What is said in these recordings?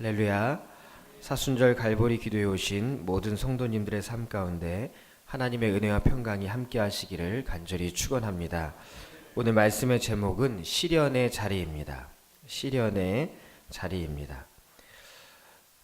할렐루야. 사순절 갈보리 기도에 오신 모든 성도님들의 삶 가운데 하나님의 은혜와 평강이 함께 하시기를 간절히 축원합니다. 오늘 말씀의 제목은 시련의 자리입니다. 시련의 자리입니다.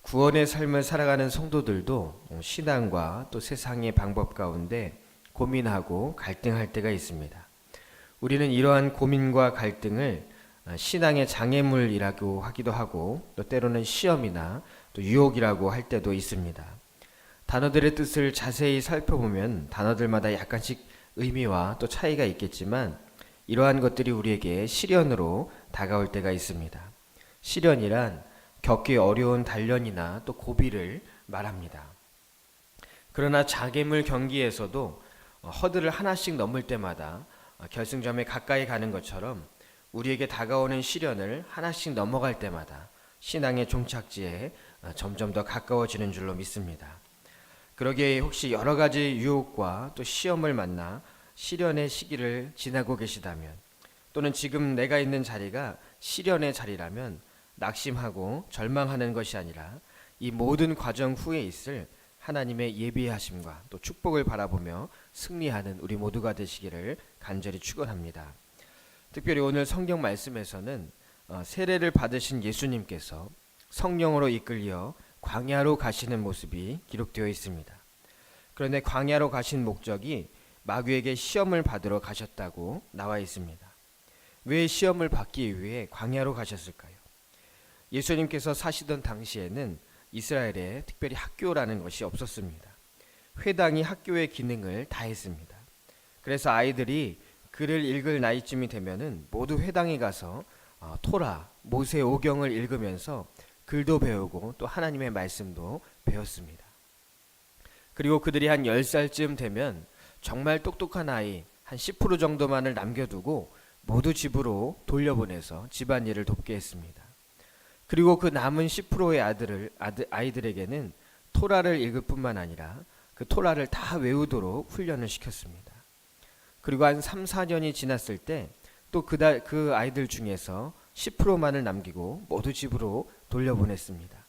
구원의 삶을 살아가는 성도들도 신앙과 또 세상의 방법 가운데 고민하고 갈등할 때가 있습니다. 우리는 이러한 고민과 갈등을 신앙의 장애물이라고 하기도 하고 또 때로는 시험이나 또 유혹이라고 할 때도 있습니다. 단어들의 뜻을 자세히 살펴보면 단어들마다 약간씩 의미와 또 차이가 있겠지만 이러한 것들이 우리에게 시련으로 다가올 때가 있습니다. 시련이란 겪기 어려운 단련이나 또 고비를 말합니다. 그러나 장애물 경기에서도 허들을 하나씩 넘을 때마다 결승점에 가까이 가는 것처럼 우리에게 다가오는 시련을 하나씩 넘어갈 때마다 신앙의 종착지에 점점 더 가까워지는 줄로 믿습니다. 그러기에 혹시 여러 가지 유혹과 또 시험을 만나 시련의 시기를 지나고 계시다면 또는 지금 내가 있는 자리가 시련의 자리라면 낙심하고 절망하는 것이 아니라 이 모든 과정 후에 있을 하나님의 예비하심과 또 축복을 바라보며 승리하는 우리 모두가 되시기를 간절히 축원합니다. 특별히 오늘 성경 말씀에서는 세례를 받으신 예수님께서 성령으로 이끌려 광야로 가시는 모습이 기록되어 있습니다. 그런데 광야로 가신 목적이 마귀에게 시험을 받으러 가셨다고 나와 있습니다. 왜 시험을 받기 위해 광야로 가셨을까요? 예수님께서 사시던 당시에는 이스라엘에 특별히 학교라는 것이 없었습니다. 회당이 학교의 기능을 다했습니다. 그래서 아이들이 글을 읽을 나이쯤이 되면은 모두 회당에 가서 토라, 모세 오경을 읽으면서 글도 배우고 또 하나님의 말씀도 배웠습니다. 그리고 그들이 한 10살쯤 되면 정말 똑똑한 아이 한 10% 정도만을 남겨두고 모두 집으로 돌려보내서 집안일을 돕게 했습니다. 그리고 그 남은 10%의 아이들에게는 토라를 읽을 뿐만 아니라 그 토라를 다 외우도록 훈련을 시켰습니다. 그리고 한 3, 4년이 지났을 때 또 그 아이들 중에서 10%만을 남기고 모두 집으로 돌려보냈습니다.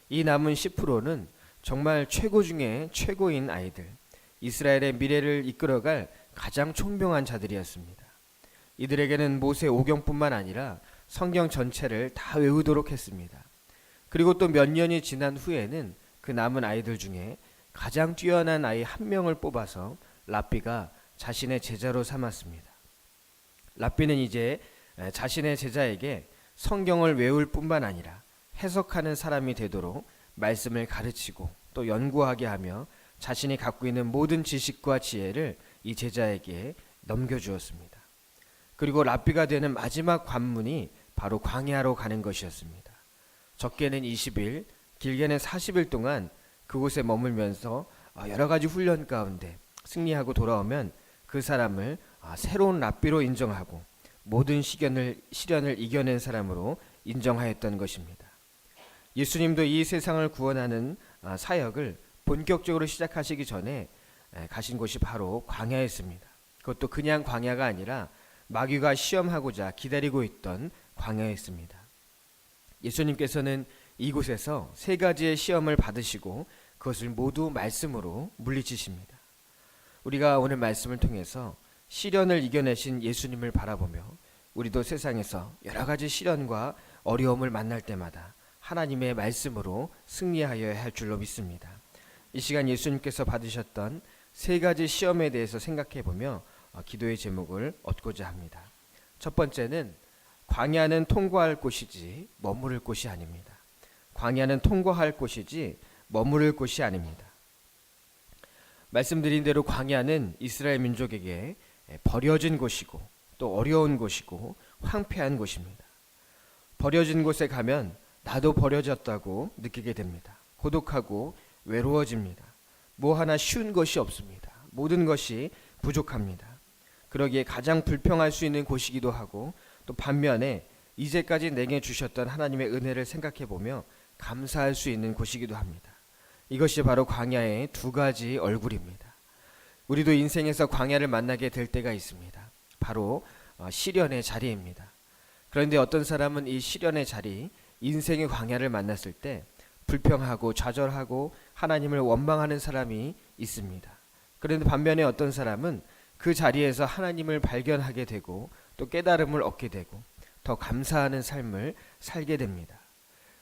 이 남은 10%는 정말 최고 중에 최고인 아이들, 이스라엘의 미래를 이끌어갈 가장 총명한 자들이었습니다. 이들에게는 모세 오경뿐만 아니라 성경 전체를 다 외우도록 했습니다. 그리고 또 몇 년이 지난 후에는 그 남은 아이들 중에 가장 뛰어난 아이 한 명을 뽑아서 랍비가 자신의 제자로 삼았습니다. 랍비는 이제 자신의 제자에게 성경을 외울 뿐만 아니라 해석하는 사람이 되도록 말씀을 가르치고 또 연구하게 하며 자신이 갖고 있는 모든 지식과 지혜를 이 제자에게 넘겨주었습니다. 그리고 랍비가 되는 마지막 관문이 바로 광야로 가는 것이었습니다. 적게는 20일, 길게는 40일 동안 그곳에 머물면서 여러 가지 훈련 가운데 승리하고 돌아오면 그 사람을 새로운 랍비로 인정하고 모든 시련을 이겨낸 사람으로 인정하였던 것입니다. 예수님도 이 세상을 구원하는 사역을 본격적으로 시작하시기 전에 가신 곳이 바로 광야였습니다. 그것도 그냥 광야가 아니라 마귀가 시험하고자 기다리고 있던 광야였습니다. 예수님께서는 이곳에서 3가지의 시험을 받으시고 그것을 모두 말씀으로 물리치십니다. 우리가 오늘 말씀을 통해서 시련을 이겨내신 예수님을 바라보며 우리도 세상에서 여러 가지 시련과 어려움을 만날 때마다 하나님의 말씀으로 승리하여야 할 줄로 믿습니다. 이 시간 예수님께서 받으셨던 3가지 시험에 대해서 생각해보며 기도의 제목을 얻고자 합니다. 첫 번째는 광야는 통과할 곳이지 머무를 곳이 아닙니다. 광야는 통과할 곳이지 머무를 곳이 아닙니다. 말씀드린 대로 광야는 이스라엘 민족에게 버려진 곳이고 또 어려운 곳이고 황폐한 곳입니다. 버려진 곳에 가면 나도 버려졌다고 느끼게 됩니다. 고독하고 외로워집니다. 뭐 하나 쉬운 것이 없습니다. 모든 것이 부족합니다. 그러기에 가장 불평할 수 있는 곳이기도 하고 또 반면에 이제까지 내게 주셨던 하나님의 은혜를 생각해보며 감사할 수 있는 곳이기도 합니다. 이것이 바로 광야의 2가지 얼굴입니다. 우리도 인생에서 광야를 만나게 될 때가 있습니다. 바로 시련의 자리입니다. 그런데 어떤 사람은 이 시련의 자리, 인생의 광야를 만났을 때 불평하고 좌절하고 하나님을 원망하는 사람이 있습니다. 그런데 반면에 어떤 사람은 그 자리에서 하나님을 발견하게 되고 또 깨달음을 얻게 되고 더 감사하는 삶을 살게 됩니다.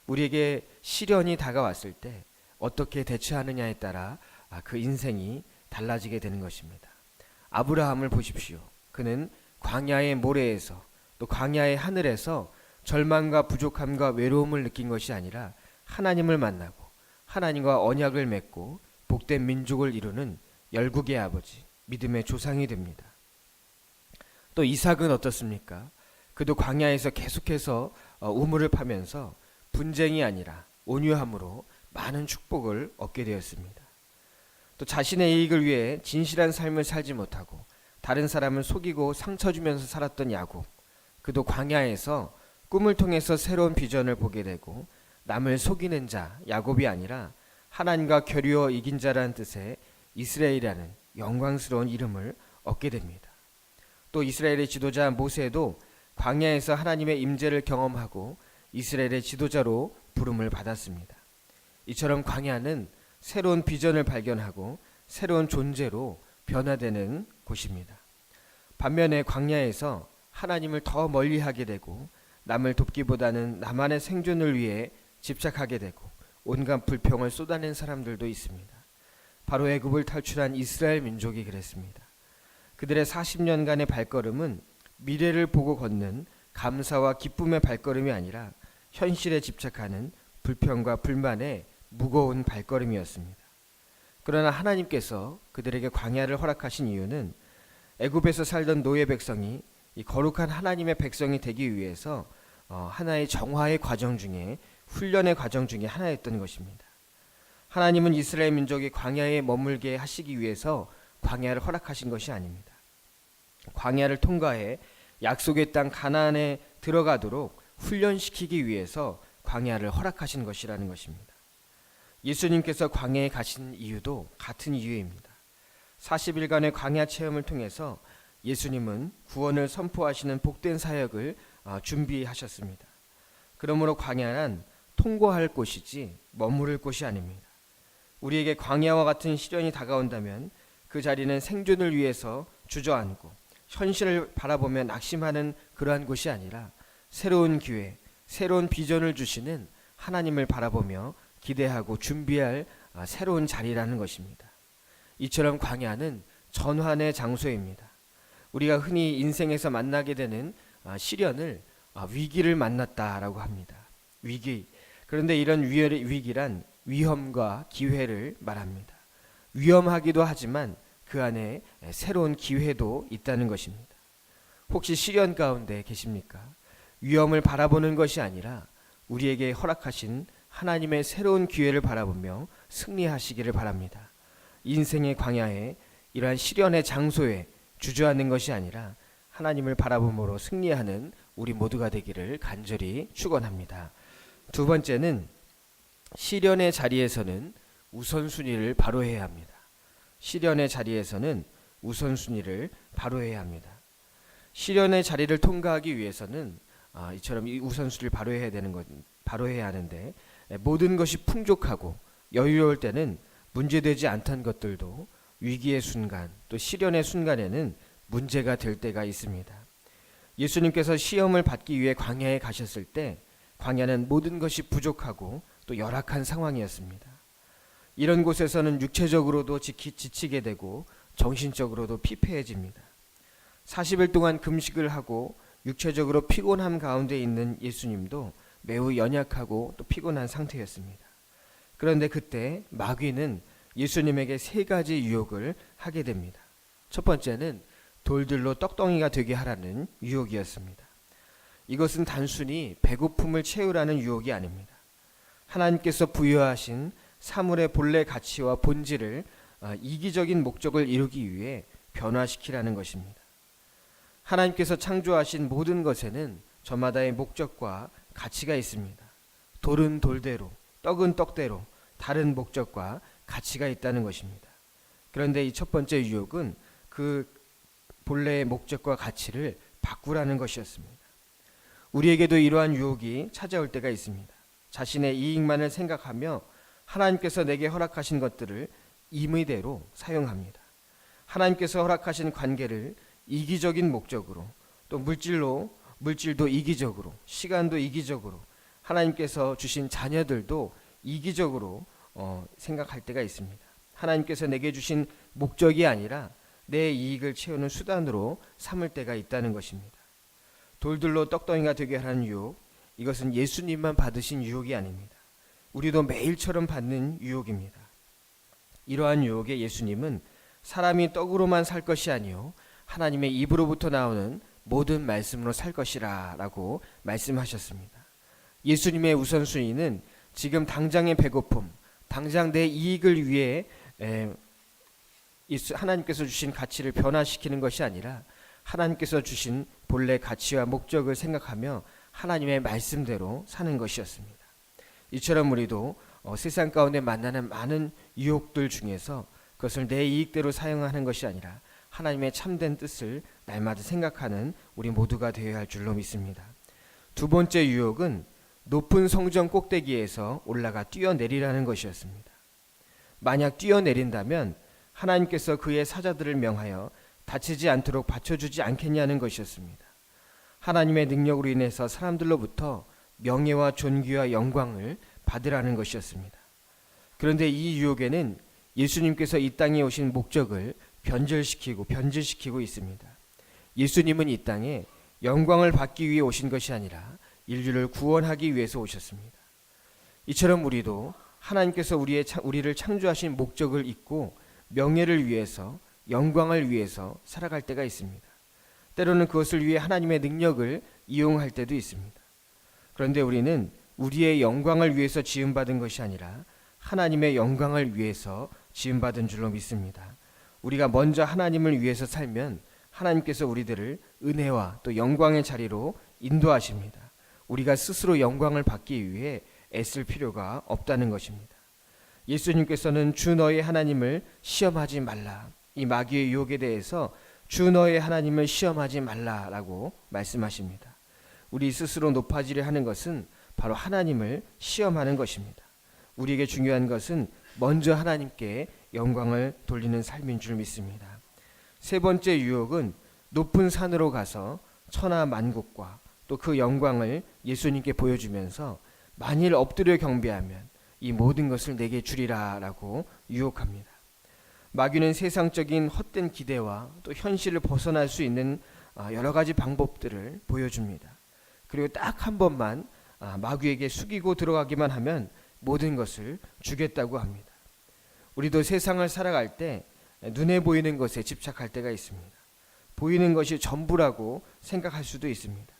우리에게 시련이 다가왔을 때 어떻게 대처하느냐에 따라 그 인생이 달라지게 되는 것입니다. 아브라함을 보십시오. 그는 광야의 모래에서 또 광야의 하늘에서 절망과 부족함과 외로움을 느낀 것이 아니라 하나님을 만나고 하나님과 언약을 맺고 복된 민족을 이루는 열국의 아버지, 믿음의 조상이 됩니다. 또 이삭은 어떻습니까? 그도 광야에서 계속해서 우물을 파면서 분쟁이 아니라 온유함으로 많은 축복을 얻게 되었습니다. 또 자신의 이익을 위해 진실한 삶을 살지 못하고 다른 사람을 속이고 상처 주면서 살았던 야곱, 그도 광야에서 꿈을 통해서 새로운 비전을 보게 되고 남을 속이는 자 야곱이 아니라 하나님과 교류어 이긴 자라는 뜻의 이스라엘이라는 영광스러운 이름을 얻게 됩니다. 또 이스라엘의 지도자 모세도 광야에서 하나님의 임재를 경험하고 이스라엘의 지도자로 부름을 받았습니다. 이처럼 광야는 새로운 비전을 발견하고 새로운 존재로 변화되는 곳입니다. 반면에 광야에서 하나님을 더 멀리하게 되고 남을 돕기보다는 나만의 생존을 위해 집착하게 되고 온갖 불평을 쏟아낸 사람들도 있습니다. 바로 애굽을 탈출한 이스라엘 민족이 그랬습니다. 그들의 40년간의 발걸음은 미래를 보고 걷는 감사와 기쁨의 발걸음이 아니라 현실에 집착하는 불평과 불만의 무거운 발걸음이었습니다. 그러나 하나님께서 그들에게 광야를 허락하신 이유는 애굽에서 살던 노예 백성이 이 거룩한 하나님의 백성이 되기 위해서 하나의 정화의 과정 중에 훈련의 과정 중에 하나였던 것입니다. 하나님은 이스라엘 민족이 광야에 머물게 하시기 위해서 광야를 허락하신 것이 아닙니다. 광야를 통과해 약속의 땅 가나안에 들어가도록 훈련시키기 위해서 광야를 허락하신 것이라는 것입니다. 예수님께서 광야에 가신 이유도 같은 이유입니다. 40일간의 광야 체험을 통해서 예수님은 구원을 선포하시는 복된 사역을 준비하셨습니다. 그러므로 광야는 통과할 곳이지 머무를 곳이 아닙니다. 우리에게 광야와 같은 시련이 다가온다면 그 자리는 생존을 위해서 주저앉고 현실을 바라보며 낙심하는 그러한 곳이 아니라 새로운 기회, 새로운 비전을 주시는 하나님을 바라보며 기대하고 준비할 새로운 자리라는 것입니다. 이처럼 광야는 전환의 장소입니다. 우리가 흔히 인생에서 만나게 되는 시련을 위기를 만났다라고 합니다. 위기. 그런데 이런 위기란 위험과 기회를 말합니다. 위험하기도 하지만 그 안에 새로운 기회도 있다는 것입니다. 혹시 시련 가운데 계십니까? 위험을 바라보는 것이 아니라 우리에게 허락하신 하나님의 새로운 기회를 바라보며 승리하시기를 바랍니다. 인생의 광야에 이러한 시련의 장소에 주저앉는 것이 아니라 하나님을 바라봄으로 승리하는 우리 모두가 되기를 간절히 축원합니다. 두 번째는 시련의 자리에서는 우선순위를 바로 해야 합니다. 시련의 자리에서는 우선순위를 바로 해야 합니다. 시련의 자리를 통과하기 위해서는 이처럼 이 우선순위를 바로 해야 하는데 모든 것이 풍족하고 여유로울 때는 문제되지 않던 것들도 위기의 순간 또 시련의 순간에는 문제가 될 때가 있습니다. 예수님께서 시험을 받기 위해 광야에 가셨을 때 광야는 모든 것이 부족하고 또 열악한 상황이었습니다. 이런 곳에서는 육체적으로도 지치게 되고 정신적으로도 피폐해집니다. 40일 동안 금식을 하고 육체적으로 피곤함 가운데 있는 예수님도 매우 연약하고 또 피곤한 상태였습니다. 그런데 그때 마귀는 예수님에게 세 가지 유혹을 하게 됩니다. 첫 번째는 돌들로 떡덩이가 되게 하라는 유혹이었습니다. 이것은 단순히 배고픔을 채우라는 유혹이 아닙니다. 하나님께서 부여하신 사물의 본래 가치와 본질을 이기적인 목적을 이루기 위해 변화시키라는 것입니다. 하나님께서 창조하신 모든 것에는 저마다의 목적과 가치가 있습니다. 돌은 돌대로, 떡은 떡대로 다른 목적과 가치가 있다는 것입니다. 그런데 이 첫 번째 유혹은 그 본래의 목적과 가치를 바꾸라는 것이었습니다. 우리에게도 이러한 유혹이 찾아올 때가 있습니다. 자신의 이익만을 생각하며 하나님께서 내게 허락하신 것들을 임의대로 사용합니다. 하나님께서 허락하신 관계를 이기적인 목적으로, 또 물질도 이기적으로, 시간도 이기적으로, 하나님께서 주신 자녀들도 이기적으로 생각할 때가 있습니다. 하나님께서 내게 주신 목적이 아니라 내 이익을 채우는 수단으로 삼을 때가 있다는 것입니다. 돌들로 떡덩이가 되게 하는 유혹, 이것은 예수님만 받으신 유혹이 아닙니다. 우리도 매일처럼 받는 유혹입니다. 이러한 유혹에 예수님은 사람이 떡으로만 살 것이 아니요 하나님의 입으로부터 나오는 모든 말씀으로 살 것이라 라고 말씀하셨습니다. 예수님의 우선순위는 지금 당장의 배고픔, 당장 내 이익을 위해 하나님께서 주신 가치를 변화시키는 것이 아니라 하나님께서 주신 본래 가치와 목적을 생각하며 하나님의 말씀대로 사는 것이었습니다. 이처럼 우리도 세상 가운데 만나는 많은 유혹들 중에서 그것을 내 이익대로 사용하는 것이 아니라 하나님의 참된 뜻을 날마다 생각하는 우리 모두가 되어야 할 줄로 믿습니다. 두 번째 유혹은 높은 성전 꼭대기에서 올라가 뛰어내리라는 것이었습니다. 만약 뛰어내린다면 하나님께서 그의 사자들을 명하여 다치지 않도록 받쳐주지 않겠냐는 것이었습니다. 하나님의 능력으로 인해서 사람들로부터 명예와 존귀와 영광을 받으라는 것이었습니다. 그런데 이 유혹에는 예수님께서 이 땅에 오신 목적을 변질시키고 있습니다. 예수님은 이 땅에 영광을 받기 위해 오신 것이 아니라 인류를 구원하기 위해서 오셨습니다. 이처럼 우리도 하나님께서 우리를 창조하신 목적을 잊고 명예를 위해서, 영광을 위해서 살아갈 때가 있습니다. 때로는 그것을 위해 하나님의 능력을 이용할 때도 있습니다. 그런데 우리는 우리의 영광을 위해서 지음받은 것이 아니라 하나님의 영광을 위해서 지음받은 줄로 믿습니다. 우리가 먼저 하나님을 위해서 살면 하나님께서 우리들을 은혜와 또 영광의 자리로 인도하십니다. 우리가 스스로 영광을 받기 위해 애쓸 필요가 없다는 것입니다. 예수님께서는 주 너의 하나님을 시험하지 말라, 이 마귀의 유혹에 대해서 주 너의 하나님을 시험하지 말라라고 말씀하십니다. 우리 스스로 높아지려 하는 것은 바로 하나님을 시험하는 것입니다. 우리에게 중요한 것은 먼저 하나님께 영광을 돌리는 삶인 줄 믿습니다. 세 번째 유혹은 높은 산으로 가서 천하 만국과 또 그 영광을 예수님께 보여주면서 만일 엎드려 경배하면 이 모든 것을 내게 주리라 라고 유혹합니다. 마귀는 세상적인 헛된 기대와 또 현실을 벗어날 수 있는 여러 가지 방법들을 보여줍니다. 그리고 딱 한 번만 마귀에게 숙이고 들어가기만 하면 모든 것을 주겠다고 합니다. 우리도 세상을 살아갈 때 눈에 보이는 것에 집착할 때가 있습니다. 보이는 것이 전부라고 생각할 수도 있습니다.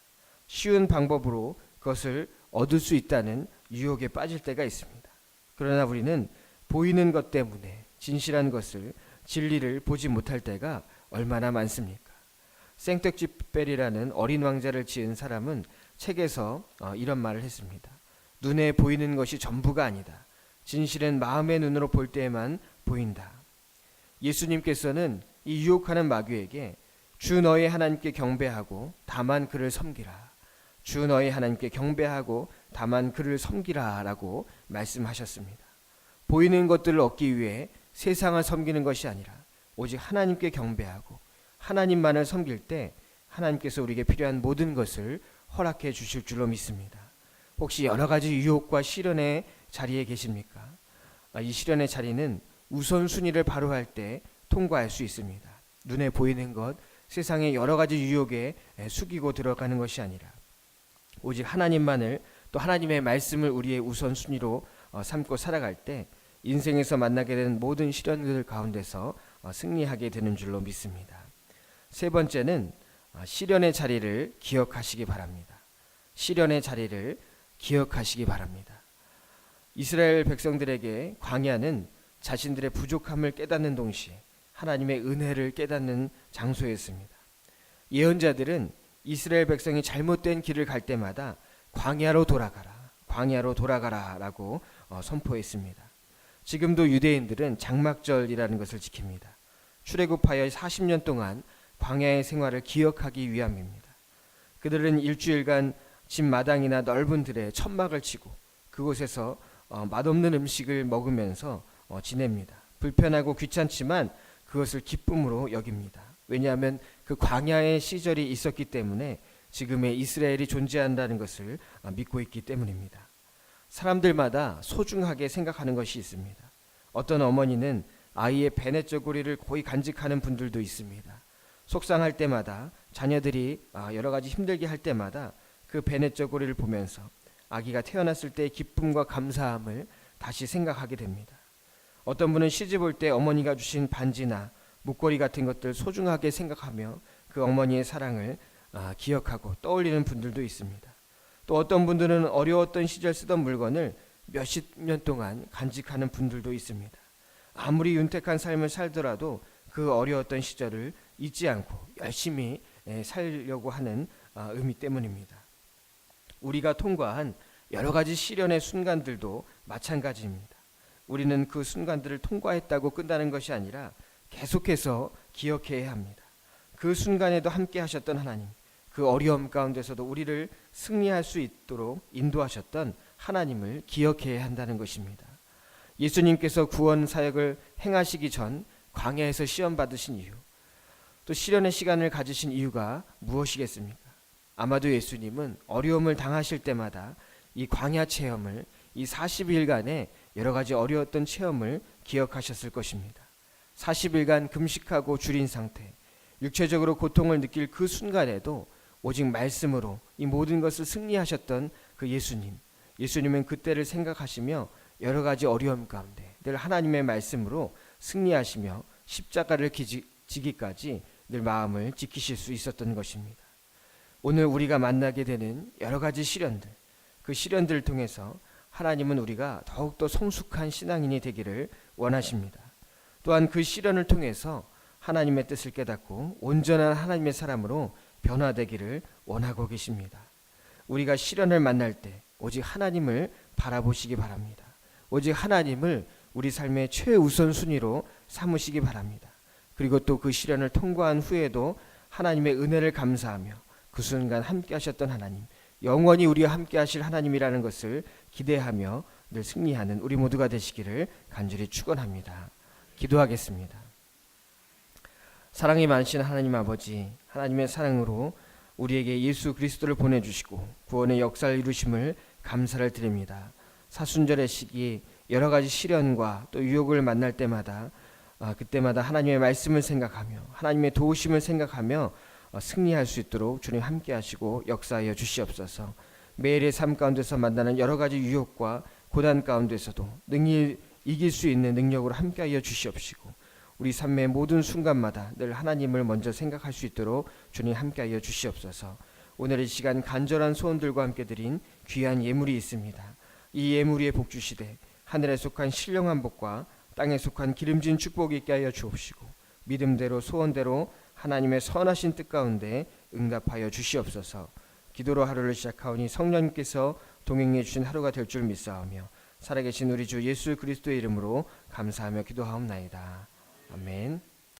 쉬운 방법으로 그것을 얻을 수 있다는 유혹에 빠질 때가 있습니다. 그러나 우리는 보이는 것 때문에 진실한 것을, 진리를 보지 못할 때가 얼마나 많습니까? 생텍쥐페리라는 어린 왕자를 지은 사람은 책에서 이런 말을 했습니다. 눈에 보이는 것이 전부가 아니다. 진실은 마음의 눈으로 볼 때에만 보인다. 예수님께서는 이 유혹하는 마귀에게 주 너의 하나님께 경배하고 다만 그를 섬기라. 주 너의 하나님께 경배하고 다만 그를 섬기라 라고 말씀하셨습니다. 보이는 것들을 얻기 위해 세상을 섬기는 것이 아니라 오직 하나님께 경배하고 하나님만을 섬길 때 하나님께서 우리에게 필요한 모든 것을 허락해 주실 줄로 믿습니다. 혹시 여러 가지 유혹과 시련의 자리에 계십니까? 이 시련의 자리는 우선순위를 바로 할 때 통과할 수 있습니다. 눈에 보이는 것, 세상의 여러 가지 유혹에 숙이고 들어가는 것이 아니라 오직 하나님만을, 또 하나님의 말씀을 우리의 우선순위로 삼고 살아갈 때 인생에서 만나게 되는 모든 시련들 가운데서 승리하게 되는 줄로 믿습니다. 세 번째는 시련의 자리를 기억하시기 바랍니다. 시련의 자리를 기억하시기 바랍니다. 이스라엘 백성들에게 광야는 자신들의 부족함을 깨닫는 동시에 하나님의 은혜를 깨닫는 장소였습니다. 예언자들은 이스라엘 백성이 잘못된 길을 갈 때마다 광야로 돌아가라 라고 선포했습니다. 지금도 유대인들은 장막절이라는 것을 지킵니다. 출애굽하여 40년 동안 광야의 생활을 기억하기 위함입니다. 그들은 일주일간 집 마당이나 넓은 들에 천막을 치고 그곳에서 맛없는 음식을 먹으면서 지냅니다. 불편하고 귀찮지만 그것을 기쁨으로 여깁니다. 왜냐하면 그 광야의 시절이 있었기 때문에 지금의 이스라엘이 존재한다는 것을 믿고 있기 때문입니다. 사람들마다 소중하게 생각하는 것이 있습니다. 어떤 어머니는 아이의 베네저고리를 고이 간직하는 분들도 있습니다. 속상할 때마다 자녀들이 여러 가지 힘들게 할 때마다 그 베네저고리를 보면서 아기가 태어났을 때의 기쁨과 감사함을 다시 생각하게 됩니다. 어떤 분은 시집 올 때 어머니가 주신 반지나 목걸이 같은 것들 소중하게 생각하며 그 어머니의 사랑을 기억하고 떠올리는 분들도 있습니다. 또 어떤 분들은 어려웠던 시절 쓰던 물건을 몇십 년 동안 간직하는 분들도 있습니다. 아무리 윤택한 삶을 살더라도 그 어려웠던 시절을 잊지 않고 열심히 살려고 하는 의미 때문입니다. 우리가 통과한 여러 가지 시련의 순간들도 마찬가지입니다. 우리는 그 순간들을 통과했다고 끝나는 것이 아니라 계속해서 기억해야 합니다. 그 순간에도 함께 하셨던 하나님, 그 어려움 가운데서도 우리를 승리할 수 있도록 인도하셨던 하나님을 기억해야 한다는 것입니다. 예수님께서 구원 사역을 행하시기 전 광야에서 시험 받으신 이유, 또 시련의 시간을 가지신 이유가 무엇이겠습니까? 아마도 예수님은 어려움을 당하실 때마다 이 광야 체험을, 이 40일간의 여러 가지 어려웠던 체험을 기억하셨을 것입니다. 40일간 금식하고 줄인 상태, 육체적으로 고통을 느낄 그 순간에도 오직 말씀으로 이 모든 것을 승리하셨던 그 예수님은 그때를 생각하시며 여러 가지 어려움 가운데 늘 하나님의 말씀으로 승리하시며 십자가를 지기까지 늘 마음을 지키실 수 있었던 것입니다. 오늘 우리가 만나게 되는 여러 가지 시련들, 그 시련들을 통해서 하나님은 우리가 더욱더 성숙한 신앙인이 되기를 원하십니다. 또한 그 시련을 통해서 하나님의 뜻을 깨닫고 온전한 하나님의 사람으로 변화되기를 원하고 계십니다. 우리가 시련을 만날 때 오직 하나님을 바라보시기 바랍니다. 오직 하나님을 우리 삶의 최우선 순위로 삼으시기 바랍니다. 그리고 또 그 시련을 통과한 후에도 하나님의 은혜를 감사하며 그 순간 함께 하셨던 하나님, 영원히 우리와 함께 하실 하나님이라는 것을 기대하며 늘 승리하는 우리 모두가 되시기를 간절히 축원합니다. 기도하겠습니다. 사랑이 많으신 하나님 아버지, 하나님의 사랑으로 우리에게 예수 그리스도를 보내주시고 구원의 역사를 이루심을 감사를 드립니다. 사순절의 시기 여러 가지 시련과 또 유혹을 만날 때마다 그때마다 하나님의 말씀을 생각하며 하나님의 도우심을 생각하며 승리할 수 있도록 주님 함께 하시고 역사하여 주시옵소서. 매일의 삶 가운데서 만나는 여러 가지 유혹과 고난 가운데서도 능히 이길 수 있는 능력으로 함께하여 주시옵시고 우리 삶의 모든 순간마다 늘 하나님을 먼저 생각할 수 있도록 주님 함께하여 주시옵소서. 오늘 이 시간 간절한 소원들과 함께 드린 귀한 예물이 있습니다. 이 예물 위에 복 주시되 하늘에 속한 신령한 복과 땅에 속한 기름진 축복이 있게 하여 주옵시고 믿음대로 소원대로 하나님의 선하신 뜻 가운데 응답하여 주시옵소서. 기도로 하루를 시작하오니 성령님께서 동행해 주신 하루가 될 줄 믿사오며 살아계신 우리 주 예수 그리스도의 이름으로 감사하며 기도하옵나이다. 아멘.